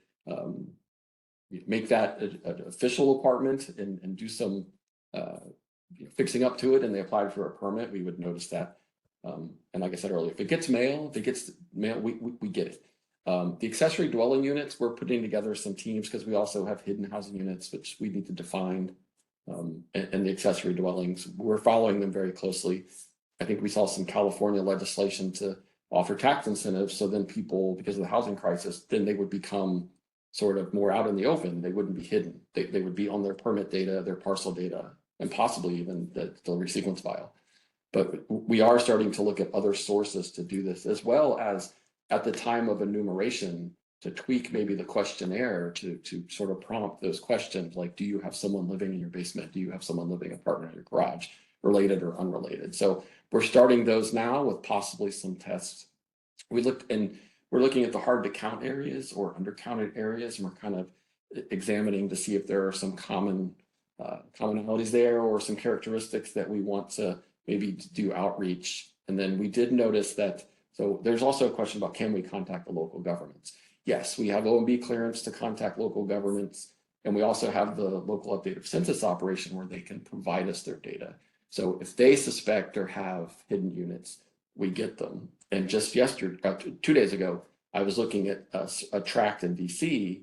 make that an official apartment and do some fixing up to it and they applied for a permit, we would notice that. And like I said earlier, if it gets mail, we get it. The accessory dwelling units, we're putting together some teams because we also have hidden housing units, which we need to define. And the accessory dwellings, we're following them very closely. I think we saw some California legislation to offer tax incentives. So then people, because of the housing crisis, then they would become sort of more out in the open. They wouldn't be hidden. They would be on their permit data, their parcel data, and possibly even the delivery sequence file. But we are starting to look at other sources to do this, as well as at the time of enumeration to tweak maybe the questionnaire to sort of prompt those questions like, do you have someone living in your basement? Do you have someone living in an apartment in your garage, related or unrelated? So we're starting those now with possibly some tests. We're looking at the hard to count areas or undercounted areas, and we're kind of examining to see if there are some commonalities there or some characteristics that we want to maybe do outreach. And then we did notice that, so there's also a question about, can we contact the local governments? Yes, we have OMB clearance to contact local governments, and we also have the local updated census operation where they can provide us their data. So if they suspect or have hidden units, we get them. And just yesterday, 2 days ago, I was looking at a tract in DC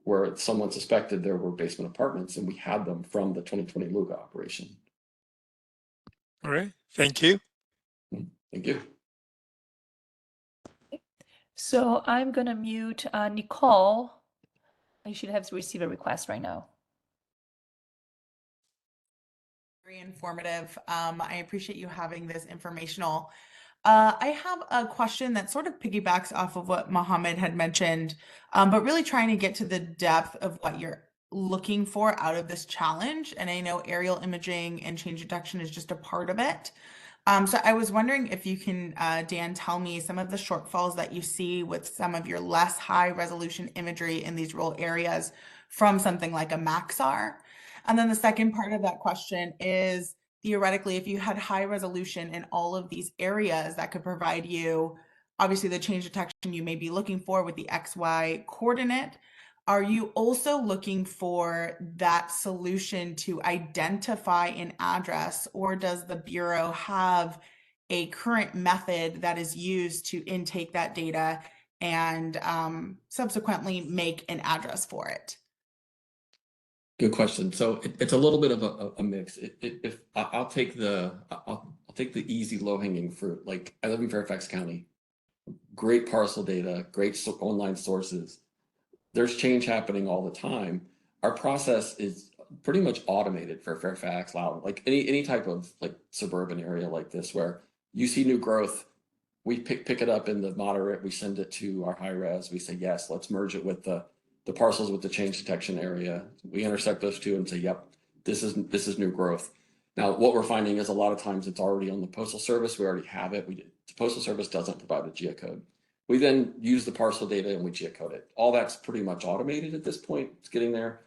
where someone suspected there were basement apartments, and we had them from the 2020 Luga operation. All right, thank you. Thank you. So I'm gonna mute Nicole. You should have received a request right now. Very informative. I appreciate you having this informational. I have a question that sort of piggybacks off of what Mohammed had mentioned, but really trying to get to the depth of what you're looking for out of this challenge. And I know aerial imaging and change detection is just a part of it. So I was wondering if you can, Dan, tell me some of the shortfalls that you see with some of your less high resolution imagery in these rural areas from something like a Maxar. And then the second part of that question is, theoretically, if you had high resolution in all of these areas that could provide you, obviously, the change detection you may be looking for with the XY coordinate, are you also looking for that solution to identify an address, or does the Bureau have a current method that is used to intake that data and subsequently make an address for it? Good question. So it's a little bit of a mix. I'll take the easy low hanging fruit. Like, I live in Fairfax County, great parcel data, great online sources. There's change happening all the time. Our process is pretty much automated for Fairfax, Loudoun, like any type of like suburban area like this, where you see new growth, we pick it up in the moderate, we send it to our high res, we say, yes, let's merge it with the parcels with the change detection area. We intersect those two and say, yep, this is new growth. Now, what we're finding is a lot of times it's already on the Postal Service. We already have it. The Postal Service doesn't provide a geocode. We then use the parcel data and we geocode it. All that's pretty much automated at this point. It's getting there.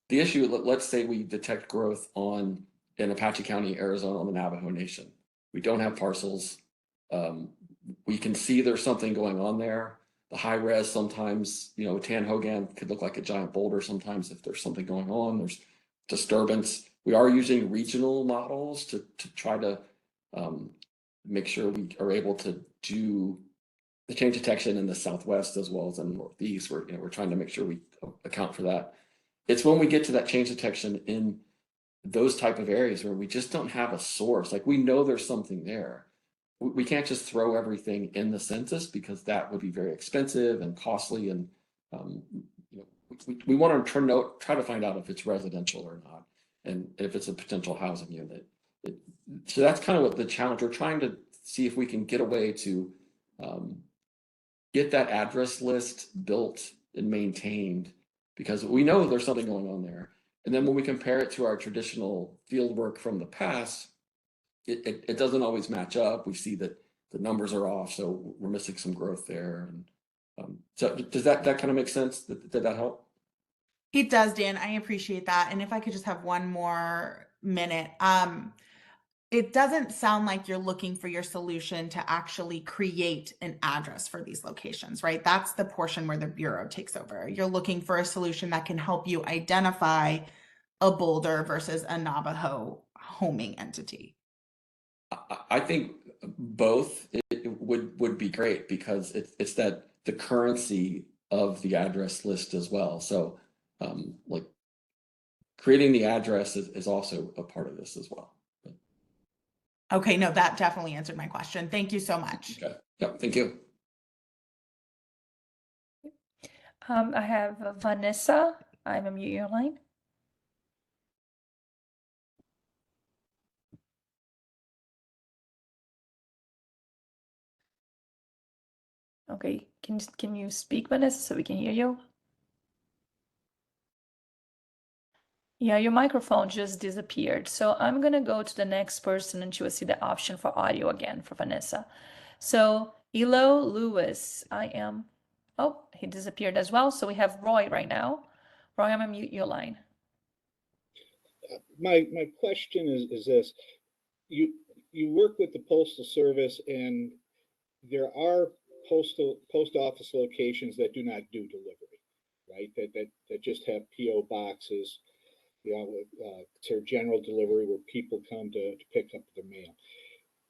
The issue, let's say we detect growth in Apache County, Arizona, on the Navajo Nation. We don't have parcels. We can see there's something going on there. The high res, sometimes, Tan Hogan could look like a giant boulder sometimes if there's something going on, there's disturbance. We are using regional models to try to make sure we are able to do the change detection in the Southwest as well as in the Northeast. We're trying to make sure we account for that. It's when we get to that change detection in those type of areas where we just don't have a source. Like, we know there's something there. We can't just throw everything in the census because that would be very expensive and costly. And we want to try to find out if it's residential or not, and if it's a potential housing unit. So that's kind of what the challenge. We're trying to see if we can get a way to get that address list built and maintained, because we know there's something going on there. And then when we compare it to our traditional field work from the past, it doesn't always match up. We see that the numbers are off, so we're missing some growth there. And so does that kind of make sense? Did that help? It does, Dan. I appreciate that. And if I could just have one more minute. It doesn't sound like you're looking for your solution to actually create an address for these locations, right? That's the portion where the Bureau takes over. You're looking for a solution that can help you identify a Boulder versus a Navajo homing entity? I think both would be great because it's that the currency of the address list as well. So like creating the address is also a part of this as well. Okay, no, that definitely answered my question. Thank you so much. Okay. Yep. Thank you. I have Vanessa. I'm on your line. Okay, can you speak, Vanessa, so we can hear you? Yeah, your microphone just disappeared. So I'm gonna go to the next person until I see the option for audio again for Vanessa. So Elo Lewis, oh, he disappeared as well. So we have Roy right now. Roy, I'm gonna mute your line. My question is this: you work with the Postal Service, and there are post office locations that do not do delivery, right? That just have PO boxes, to general delivery where people come to pick up their mail.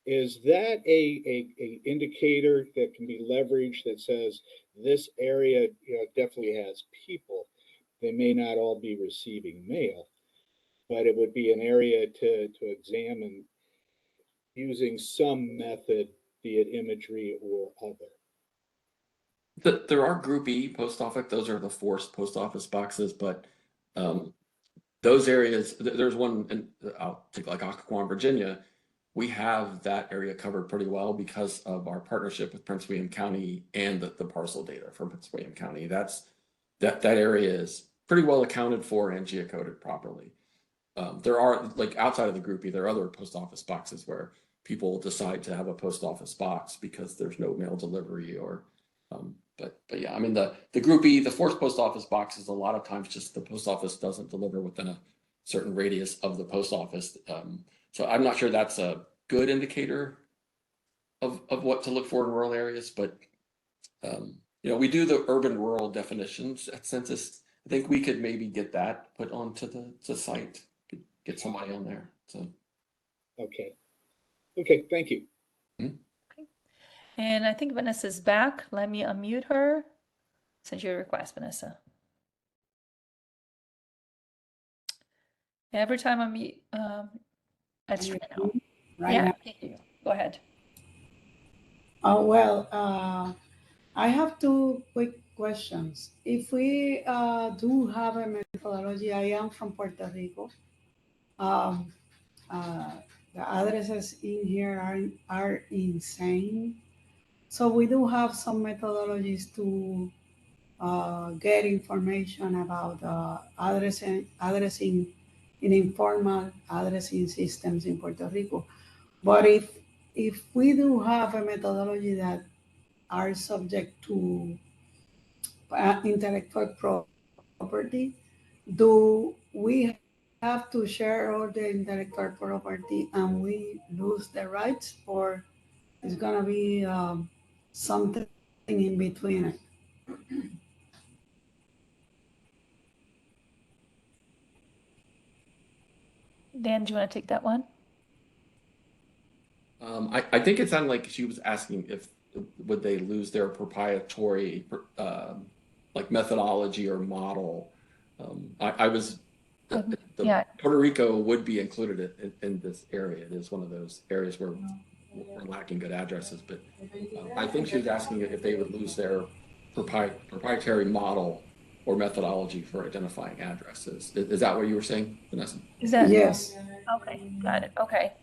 Is that a indicator that can be leveraged that says this area, definitely has people? They may not all be receiving mail, but it would be an area to examine using some method, be it imagery or other. There are Group E post office. Those are the forced post office boxes, but those areas, there's one, and I'll take like Occoquan, Virginia. We have that area covered pretty well because of our partnership with Prince William County and the parcel data from Prince William County. That area is pretty well accounted for and geocoded properly. There are, like outside of the Group E, there are other post office boxes where people decide to have a post office box because there's no mail delivery or but yeah, I mean the Group E, the forced post office boxes, a lot of times just the post office doesn't deliver within a certain radius of the post office. So I'm not sure that's a good indicator of what to look for in rural areas, but we do the urban rural definitions at Census. I think we could maybe get that put onto the site, get somebody on there. So okay, thank you. Mm-hmm. And I think Vanessa's back. Let me unmute her. Send you a request, Vanessa. Every time I meet, that's right now. Right Yeah, now. I can hear you. Go ahead. Oh, well, I have two quick questions. If we do have a methodology, I am from Puerto Rico. Um, the addresses in here are insane. So we do have some methodologies to get information about addressing in informal addressing systems in Puerto Rico. But if we do have a methodology that are subject to intellectual property, do we have to share all the intellectual property and we lose the rights, or it's gonna be something in between it? Dan, do you want to take that one? I think it sounded like she was asking if would they lose their proprietary like methodology or model. I was Yeah. Puerto Rico would be included in this area. It is one of those areas where we're lacking good addresses, but I think she was asking if they would lose their proprietary model or methodology for identifying addresses. Is that what you were saying, Vanessa? Is that? Yes. Okay, got it. Okay.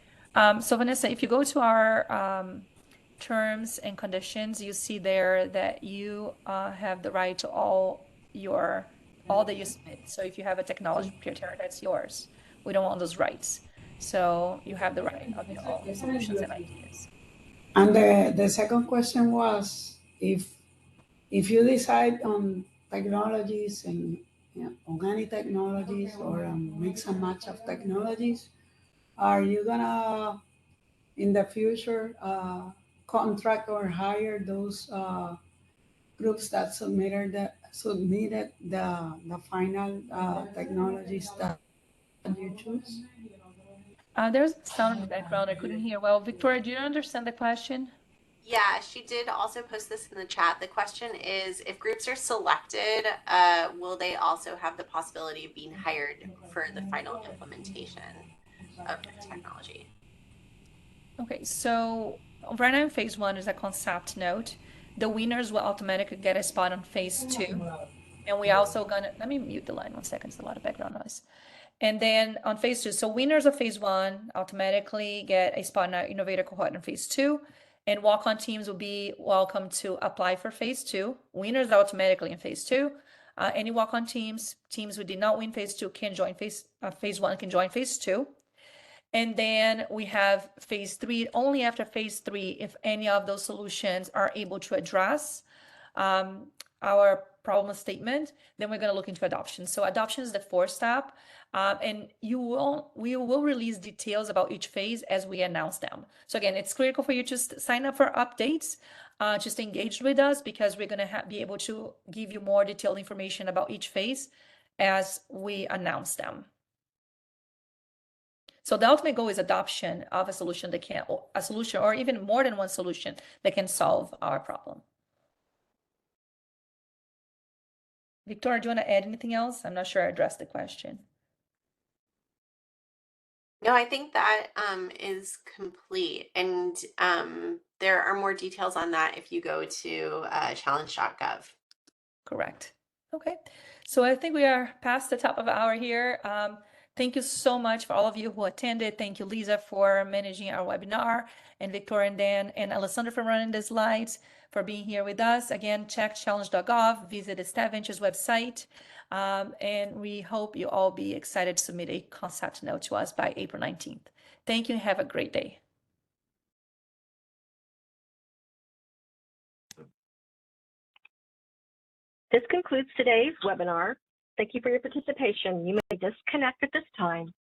So Vanessa, if you go to our terms and conditions, you see there that you have the right to all that you submit. So if you have a technology proprietary, that's yours. We don't want those rights. So you have the right of your own solutions and ideas. And the second question was if you decide on technologies and organic technologies or mix and match of technologies, are you gonna in the future contract or hire those groups that submitted the final technologies that you choose? There's sound in the background I couldn't hear well. Victoria, do you understand the question? Yeah, she did also post this in the chat. The question is, if groups are selected, will they also have the possibility of being hired for the final implementation of the technology? Okay, so right now in phase 1 is a concept note. The winners will automatically get a spot on phase 2. And we also gonna, let me mute the line 1 second, it's a lot of background noise. And then on phase 2, so winners of phase 1 automatically get a spot in our innovator cohort in phase 2. And walk-on teams will be welcome to apply for phase 2. Winners automatically in phase 2. Any walk-on teams who did not win phase 2 can join phase 1 can join phase 2. And then we have phase 3, only after phase 3, if any of those solutions are able to address our problem statement, then we're going to look into adoption. So adoption is the 4th step. And we will release details about each phase as we announce them. So again, it's critical for you to sign up for updates, just engage with us, because we're going to be able to give you more detailed information about each phase as we announce them. So the ultimate goal is adoption of a solution that can, a solution or even more than one solution that can solve our problem. Victoria, do you want to add anything else? I'm not sure I addressed the question. No, I think that is complete. And there are more details on that if you go to challenge.gov. Correct. Okay. So I think we are past the top of the hour here. Thank you so much for all of you who attended. Thank you, Lisa, for managing our webinar, and Victoria and Dan and Alessandra for running the slides, for being here with us. Again, check challenge.gov, visit the StatVentures website, and we hope you all be excited to submit a concept note to us by April 19th. Thank you and have a great day. This concludes today's webinar. Thank you for your participation. You may disconnect at this time.